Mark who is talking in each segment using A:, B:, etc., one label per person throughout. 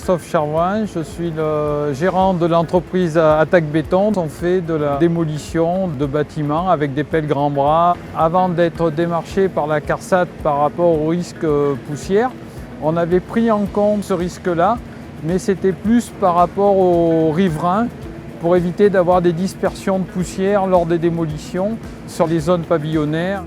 A: Christophe Charvoin, je suis le gérant de l'entreprise Attaque Béton. On fait de la démolition de bâtiments avec des pelles grands bras. Avant d'être démarché par la CARSAT par rapport au risque poussière, on avait pris en compte ce risque-là, mais c'était plus par rapport aux riverains pour éviter d'avoir des dispersions de poussière lors des démolitions sur les zones pavillonnaires.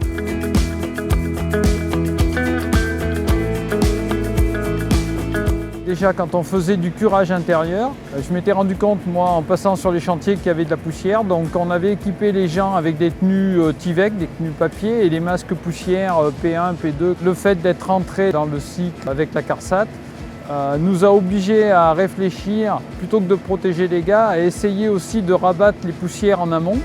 A: Déjà, quand on faisait du curage intérieur, je m'étais rendu compte, moi, en passant sur les chantiers, qu'il y avait de la poussière. Donc, on avait équipé les gens avec des tenues Tyvek, des tenues papier et des masques poussière P1, P2. Le fait d'être rentré dans le cycle avec la CARSAT nous a obligés à réfléchir, plutôt que de protéger les gars, à essayer aussi de rabattre les poussières en amont.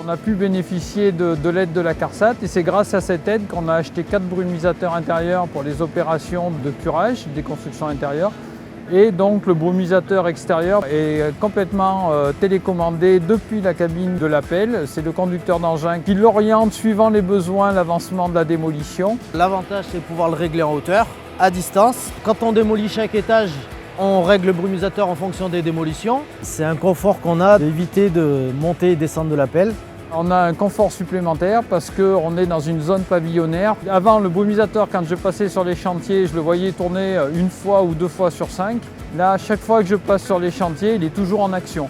A: On a pu bénéficier de l'aide de la CARSAT et c'est grâce à cette aide qu'on a acheté 4 brumisateurs intérieurs pour les opérations de curage, des constructions intérieures. Et donc le brumisateur extérieur est complètement télécommandé depuis la cabine de la pelle. C'est le conducteur d'engin qui l'oriente suivant les besoins, l'avancement de la démolition.
B: L'avantage, c'est de pouvoir le régler en hauteur, à distance. Quand on démolit chaque étage, on règle le brumisateur en fonction des démolitions. C'est un confort qu'on a d'éviter de monter et descendre de la pelle.
A: On a un confort supplémentaire parce qu'on est dans une zone pavillonnaire. Avant, le brumisateur, quand je passais sur les chantiers, je le voyais tourner 1 fois ou 2 fois sur 5. Là, chaque fois que je passe sur les chantiers, il est toujours en action.